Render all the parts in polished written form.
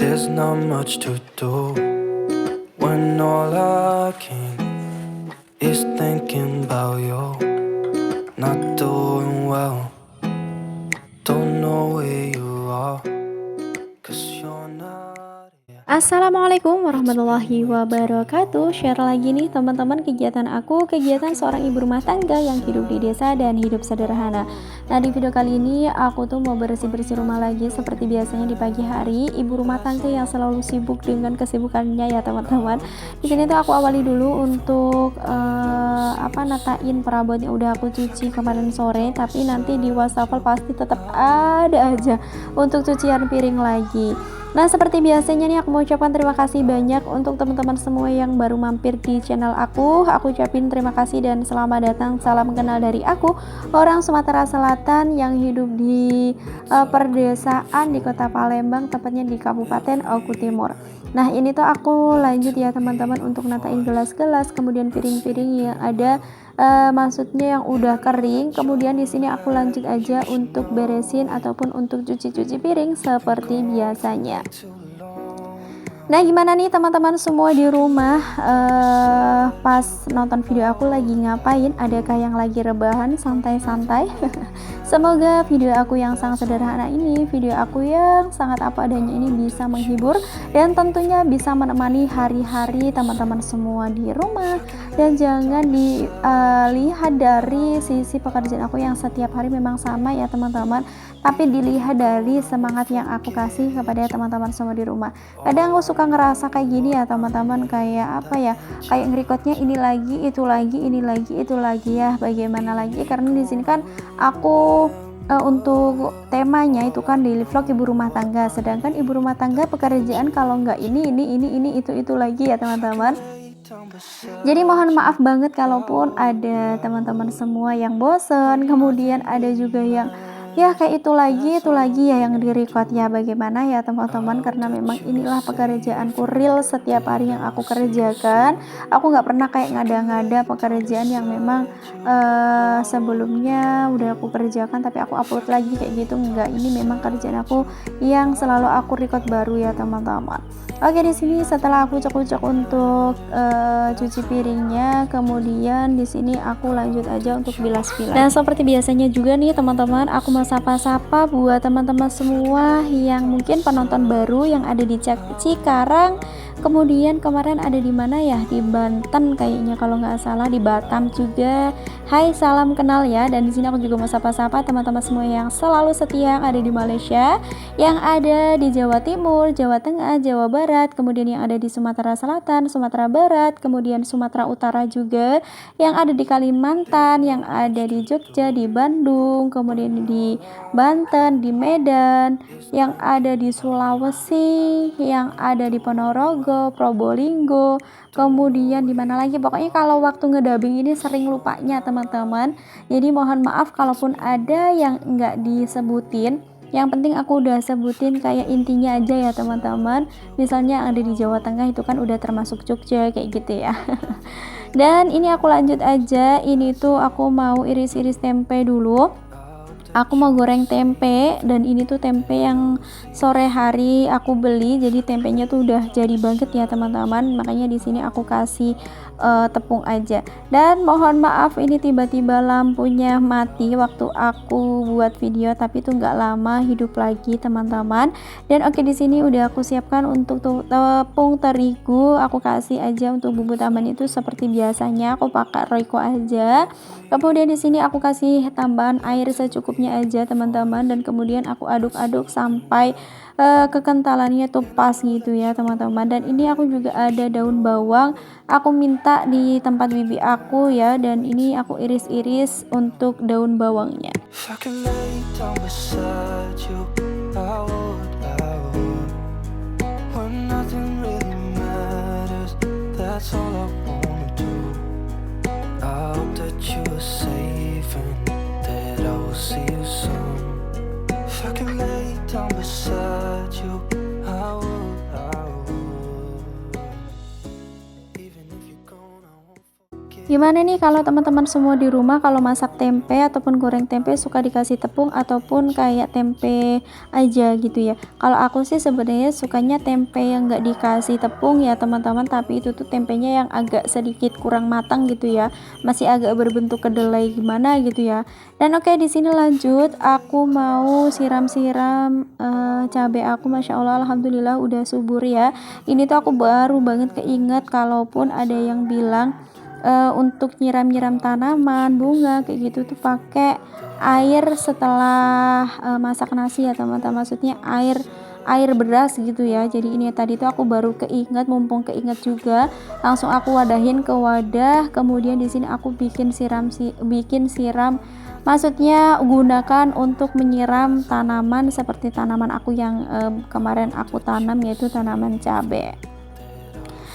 There's not much to do when all I can is thinking about you. Not doing well, don't know where you are, 'cause you're not here. Assalamualaikum warahmatullahi wabarakatuh. Share lagi nih teman-teman kegiatan aku, kegiatan seorang ibu rumah tangga yang hidup di desa dan hidup sederhana. Nah, di video kali ini aku tuh mau bersih-bersih rumah lagi seperti biasanya di pagi hari. Ibu rumah tangga yang selalu sibuk dengan kesibukannya ya teman-teman. Di sini tuh aku awali dulu untuk natain perabot yang udah aku cuci kemarin sore, tapi nanti di wastafel pasti tetap ada aja untuk cucian piring lagi. Nah, seperti biasanya nih aku mau ucapkan terima kasih banyak untuk teman-teman semua yang baru mampir di channel aku. Aku ucapin terima kasih dan selamat datang, salam kenal dari aku, orang Sumatera Selatan yang hidup di perdesaan di Kota Palembang, tepatnya di Kabupaten Oku Timur. Nah, ini tuh aku lanjut ya teman-teman untuk natain gelas-gelas, kemudian piring-piring yang ada maksudnya yang udah kering. Kemudian di sini aku lanjut aja untuk beresin ataupun untuk cuci-cuci piring seperti biasanya. Nah, gimana nih teman-teman semua di rumah pas nonton video aku lagi ngapain? Adakah yang lagi rebahan santai-santai? Semoga video aku yang sangat sederhana ini, video aku yang sangat apa adanya ini bisa menghibur dan tentunya bisa menemani hari-hari teman-teman semua di rumah. Dan jangan dilihat dari sisi pekerjaan aku yang setiap hari memang sama ya teman-teman, tapi dilihat dari semangat yang aku kasih kepada teman-teman semua di rumah. Kadang aku suka ngerasa kayak gini ya teman-teman, kayak apa ya, kayak ngerekodnya ini lagi itu lagi ini lagi itu lagi ya, bagaimana lagi, karena di sini kan aku untuk temanya itu kan daily vlog ibu rumah tangga, sedangkan ibu rumah tangga pekerjaan kalau nggak ini itu lagi ya teman-teman. Jadi mohon maaf banget kalaupun ada teman-teman semua yang bosen, kemudian ada juga yang ya kayak itu lagi ya yang di-record ya, bagaimana ya teman-teman, karena memang inilah pekerjaanku real setiap hari yang aku kerjakan. Aku nggak pernah kayak ngada-ngada pekerjaan yang memang sebelumnya udah aku kerjakan tapi aku upload lagi kayak gitu, enggak. Ini memang kerjaan aku yang selalu aku record baru ya teman-teman. Oke, di sini setelah aku cek-cek untuk cuci piringnya, kemudian di sini aku lanjut aja untuk bilas-bilas. Dan seperti biasanya juga nih teman-teman, aku mau sapa-sapa buat teman-teman semua yang mungkin penonton baru yang ada di Cikarang. Kemudian kemarin ada di mana ya? Di Banten kayaknya kalau nggak salah, di Batam juga. Hai, salam kenal ya. Dan di sini aku juga mau sapa-sapa teman-teman semua yang selalu setia yang ada di Malaysia, yang ada di Jawa Timur, Jawa Tengah, Jawa Barat, kemudian yang ada di Sumatera Selatan, Sumatera Barat, kemudian Sumatera Utara juga, yang ada di Kalimantan, yang ada di Jogja, di Bandung, kemudian di Banten, di Medan, yang ada di Sulawesi, yang ada di Ponorogo, Probolinggo, kemudian di mana lagi, pokoknya kalau waktu ngedubbing ini sering lupanya teman-teman. Jadi mohon maaf kalaupun ada yang enggak disebutin. Yang penting aku udah sebutin kayak intinya aja ya teman-teman. Misalnya yang ada di Jawa Tengah itu kan udah termasuk Jogja kayak gitu ya. Dan ini aku lanjut aja. Ini tuh aku mau iris-iris tempe dulu. Aku mau goreng tempe, dan ini tuh tempe yang sore hari aku beli, jadi tempenya tuh udah jadi banget ya teman-teman, makanya di sini aku kasih tepung aja. Dan mohon maaf ini tiba-tiba lampunya mati waktu aku buat video, tapi itu nggak lama hidup lagi teman-teman. Dan oke, di sini udah aku siapkan untuk tepung terigu, aku kasih aja untuk bumbu tambahan itu seperti biasanya aku pakai Royco aja. Kemudian di sini aku kasih tambahan air secukupnya aja teman-teman, dan kemudian aku aduk-aduk sampai kekentalannya tuh pas gitu ya teman-teman. Dan ini aku juga ada daun bawang, aku minta di tempat bibi aku ya, dan ini aku iris-iris untuk daun bawangnya. If I could lay down beside you, I would. When nothing really matters, that's all I wanna do. I hope that you are safe and that I will see you soon. If I could lay down beside you, I would. Even if you're gone, I won't forget. Gimana nih kalau teman-teman semua di rumah kalau masak tempe ataupun goreng tempe suka dikasih tepung ataupun kayak tempe aja gitu ya? Kalau aku sih sebenarnya sukanya tempe yang nggak dikasih tepung ya teman-teman, tapi itu tuh tempenya yang agak sedikit kurang matang gitu ya, masih agak berbentuk kedelai gimana gitu ya. Dan oke, di sini lanjut, aku mau siram-siram cabai aku, masya Allah, alhamdulillah udah subur ya. Ini tuh aku baru banget keinget kalaupun ada yang bilang untuk nyiram-nyiram tanaman, bunga kayak gitu tuh pakai air setelah masak nasi ya teman-teman, maksudnya air air beras gitu ya. Jadi ini tadi tuh aku baru keinget, mumpung keinget juga langsung aku wadahin ke wadah. Kemudian di sini aku bikin siram, maksudnya gunakan untuk menyiram tanaman seperti tanaman aku yang kemarin aku tanam, yaitu tanaman cabai.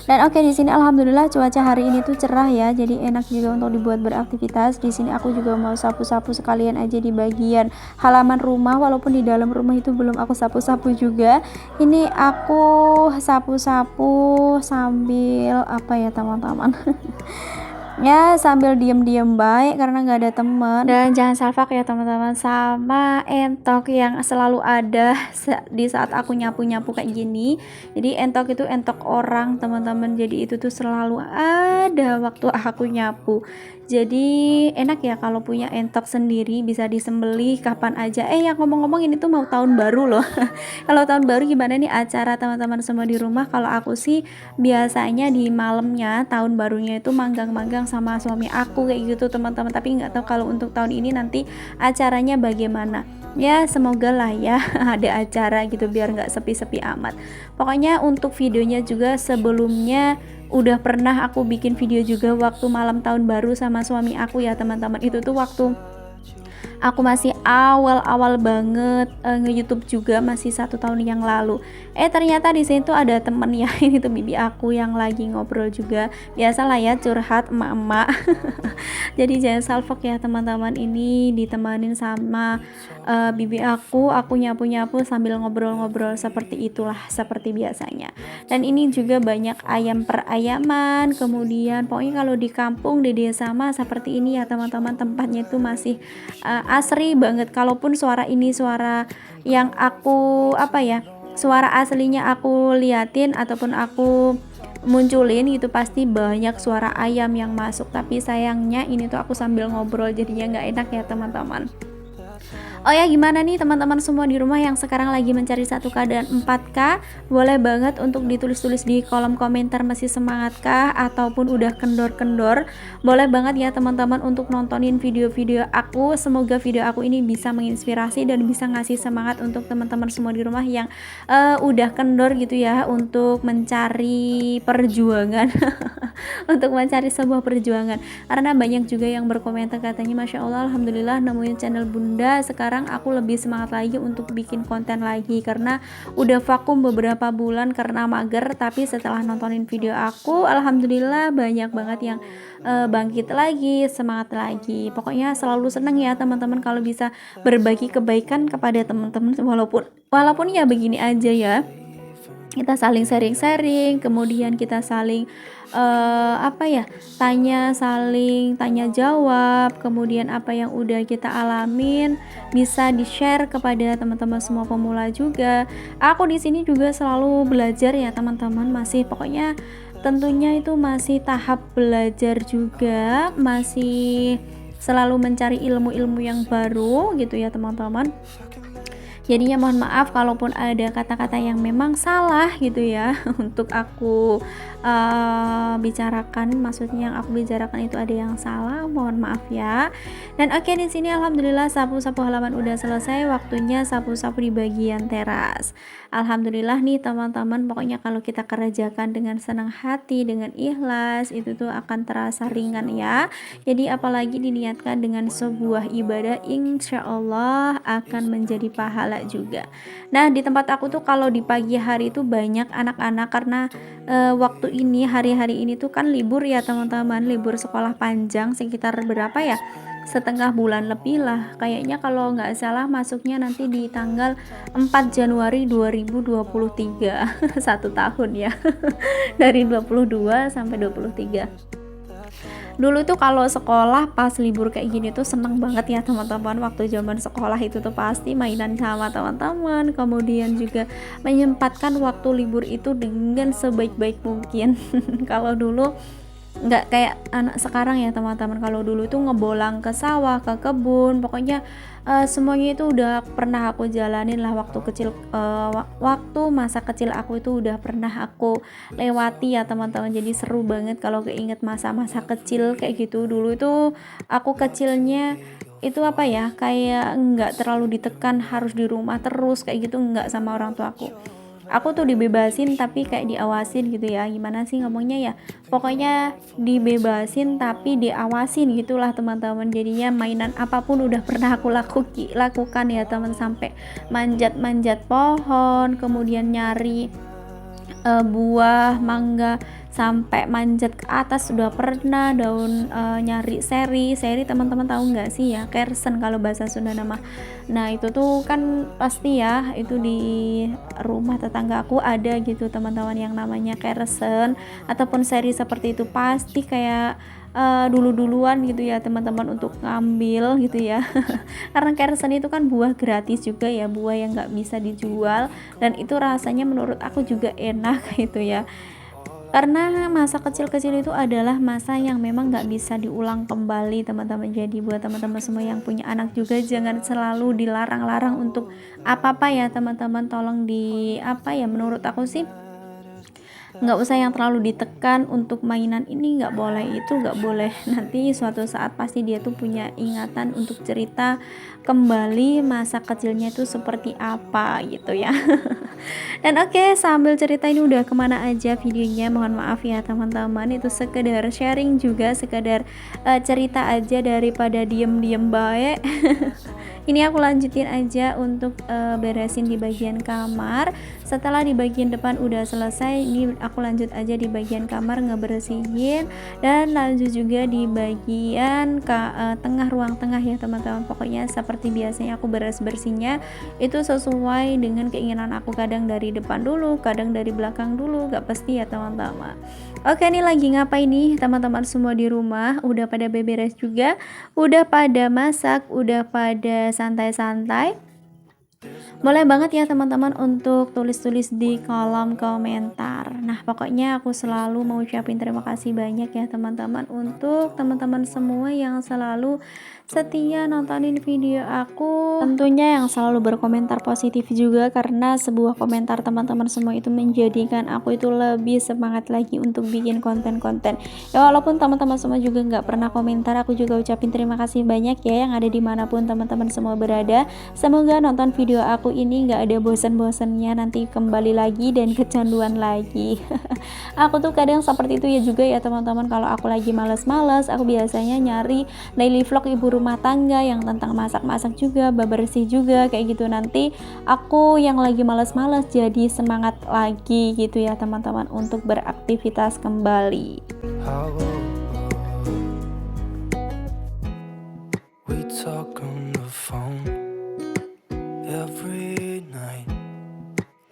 Dan oke, di sini alhamdulillah cuaca hari ini tuh cerah ya, jadi enak juga untuk dibuat beraktivitas. Di sini aku juga mau sapu-sapu sekalian aja di bagian halaman rumah, walaupun di dalam rumah itu belum aku sapu-sapu juga. Ini aku sapu-sapu sambil apa ya teman-teman? Ya sambil diem-diem baik karena nggak ada teman. Dan jangan salfak ya teman-teman sama entok yang selalu ada di saat aku nyapu-nyapu kayak gini. Jadi entok itu entok orang teman-teman, jadi itu tuh selalu ada waktu aku nyapu. Jadi enak ya kalau punya entok sendiri, bisa disembelih kapan aja. Ya ngomong-ngomong, ini tuh mau tahun baru loh. Kalau tahun baru gimana nih acara teman-teman semua di rumah? Kalau aku sih biasanya di malamnya tahun barunya itu manggang-manggang sama suami aku kayak gitu teman-teman, tapi nggak tahu kalau untuk tahun ini nanti acaranya bagaimana ya. Semoga lah ya ada acara gitu biar nggak sepi-sepi amat. Pokoknya untuk videonya juga sebelumnya udah pernah aku bikin video juga waktu malam tahun baru sama suami aku ya teman-teman. Itu tuh waktu aku masih awal-awal banget nge-YouTube juga, masih 1 tahun yang lalu. Ternyata di sini tuh ada temen ya, ini tuh bibi aku yang lagi ngobrol juga. Biasalah ya curhat emak-emak. Jadi jangan salfok ya teman-teman, ini ditemanin sama bibi aku nyapu-nyapu sambil ngobrol-ngobrol, seperti itulah, seperti biasanya. Dan ini juga banyak ayam perayaman. Kemudian pokoknya kalau di kampung, di desa mah seperti ini ya teman-teman, tempatnya itu masih asri banget. Kalaupun suara ini suara yang aku suara aslinya aku liatin ataupun aku munculin gitu, pasti banyak suara ayam yang masuk. Tapi sayangnya ini tuh aku sambil ngobrol, jadinya nggak enak ya teman-teman. Oh ya, gimana nih teman-teman semua di rumah yang sekarang lagi mencari 1K dan 4K? Boleh banget untuk ditulis-tulis di kolom komentar masih semangatkah ataupun udah kendor-kendor. Boleh banget ya teman-teman untuk nontonin video-video aku. Semoga video aku ini bisa menginspirasi dan bisa ngasih semangat untuk teman-teman semua di rumah yang udah kendor gitu ya untuk mencari perjuangan. Untuk mencari sebuah perjuangan. Karena banyak juga yang berkomentar katanya, Masya Allah, alhamdulillah nemuin channel Bunda, sekarang aku lebih semangat lagi untuk bikin konten lagi, karena udah vakum beberapa bulan karena mager. Tapi setelah nontonin video aku, alhamdulillah banyak banget yang bangkit lagi, semangat lagi. Pokoknya selalu seneng ya teman-teman kalau bisa berbagi kebaikan kepada teman-teman, walaupun ya begini aja ya, kita saling sharing-sharing, kemudian kita saling saling tanya jawab, kemudian apa yang udah kita alamin bisa di-share kepada teman-teman semua pemula juga. Aku di sini juga selalu belajar ya teman-teman, masih pokoknya tentunya itu masih tahap belajar juga, masih selalu mencari ilmu-ilmu yang baru gitu ya teman-teman. Jadinya mohon maaf kalaupun ada kata-kata yang memang salah gitu ya untuk aku bicarakan, maksudnya yang aku bicarakan itu ada yang salah, mohon maaf ya. Dan oke, di sini alhamdulillah sapu-sapu halaman udah selesai, waktunya sapu-sapu di bagian teras. Alhamdulillah nih teman-teman, pokoknya kalau kita kerjakan dengan senang hati, dengan ikhlas, itu tuh akan terasa ringan ya. Jadi apalagi diniatkan dengan sebuah ibadah, insya Allah akan menjadi pahala juga. Nah, di tempat aku tuh kalau di pagi hari itu banyak anak-anak, karena waktu ini hari-hari ini tuh kan libur ya teman-teman, libur sekolah panjang sekitar berapa ya, setengah bulan lebih lah kayaknya, kalau nggak salah masuknya nanti di tanggal 4 Januari 2023 1 tahun ya dari 22 sampai 23. Dulu tuh kalau sekolah pas libur kayak gini tuh seneng banget ya teman-teman. Waktu zaman sekolah itu tuh pasti mainan sama teman-teman, kemudian juga menyempatkan waktu libur itu dengan sebaik-baik mungkin. Kalau dulu nggak kayak anak sekarang ya teman-teman. Kalau dulu tuh ngebolang ke sawah, ke kebun, pokoknya semuanya itu udah pernah aku jalanin lah waktu kecil. Waktu masa kecil aku itu udah pernah aku lewati ya teman-teman. Jadi seru banget kalau keinget masa-masa kecil kayak gitu. Dulu itu aku kecilnya itu apa ya, kayak nggak terlalu ditekan harus di rumah terus kayak gitu, nggak sama orang tua aku tuh dibebasin tapi kayak diawasin gitu ya, gimana sih ngomongnya ya, pokoknya dibebasin tapi diawasin gitulah teman-teman. Jadinya mainan apapun udah pernah aku lakukan ya teman, sampai manjat-manjat pohon, kemudian nyari buah mangga, sampai manjat ke atas sudah pernah, daun nyari seri teman-teman tahu nggak sih ya, kersen kalau bahasa Sunda nama. Nah itu tuh kan pasti ya itu di rumah tetangga aku ada gitu teman-teman yang namanya kersen ataupun seri seperti itu, pasti kayak duluan gitu ya teman-teman untuk ngambil gitu ya. Karena kersen itu kan buah gratis juga ya, buah yang nggak bisa dijual, dan itu rasanya menurut aku juga enak gitu ya. Karena masa kecil-kecil itu adalah masa yang memang nggak bisa diulang kembali teman-teman. Jadi buat teman-teman semua yang punya anak juga jangan selalu dilarang-larang untuk apa-apa ya teman-teman. Tolong di apa ya, menurut aku sih nggak usah yang terlalu ditekan untuk mainan ini nggak boleh, itu nggak boleh. Nanti suatu saat pasti dia tuh punya ingatan untuk cerita kembali masa kecilnya itu seperti apa gitu ya. Dan oke, sambil cerita ini udah kemana aja videonya, mohon maaf ya teman-teman, itu sekedar sharing juga, sekedar cerita aja daripada diem-diem baik. Ini aku lanjutin aja untuk beresin di bagian kamar. Setelah di bagian depan udah selesai, ini aku lanjut aja di bagian kamar ngebersihin, dan lanjut juga di bagian tengah, ruang tengah ya teman-teman. Pokoknya seperti biasanya aku bersihnya itu sesuai dengan keinginan aku, kadang dari depan dulu, kadang dari belakang dulu, gak pasti ya teman-teman. Oke, ini lagi ngapain nih teman-teman semua di rumah? Udah pada beberes juga, udah pada masak, udah pada santai-santai? Boleh banget ya teman-teman untuk tulis-tulis di kolom komentar. Nah pokoknya aku selalu mau ucapin terima kasih banyak ya teman-teman untuk teman-teman semua yang selalu setia nontonin video aku, tentunya yang selalu berkomentar positif juga, karena sebuah komentar teman-teman semua itu menjadikan aku itu lebih semangat lagi untuk bikin konten-konten ya. Walaupun teman-teman semua juga nggak pernah komentar, aku juga ucapin terima kasih banyak ya, yang ada dimanapun teman-teman semua berada. Semoga nonton video aku ini nggak ada bosan-bosannya, nanti kembali lagi dan kecanduan lagi. Aku tuh kadang seperti itu ya juga ya teman-teman. Kalau aku lagi males-males, aku biasanya nyari daily vlog ibu rumah tangga yang tentang masak-masak juga, bebersih juga kayak gitu. Nanti aku yang lagi males-males jadi semangat lagi gitu ya teman-teman untuk beraktivitas kembali. We talk on the phone every night.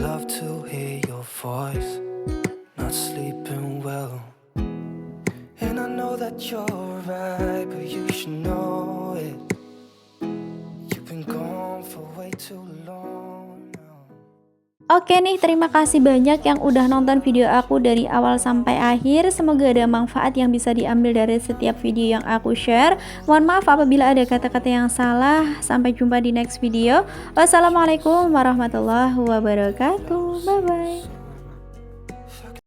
Love to hear your voice. Not sleeping well, and I know that you're right, but you should know it. You've been gone for way too long now. Oke nih, terima kasih banyak yang udah nonton video aku dari awal sampai akhir. Semoga ada manfaat yang bisa diambil dari setiap video yang aku share. Mohon maaf apabila ada kata-kata yang salah. Sampai jumpa di next video. Wassalamualaikum warahmatullahi wabarakatuh. Bye bye.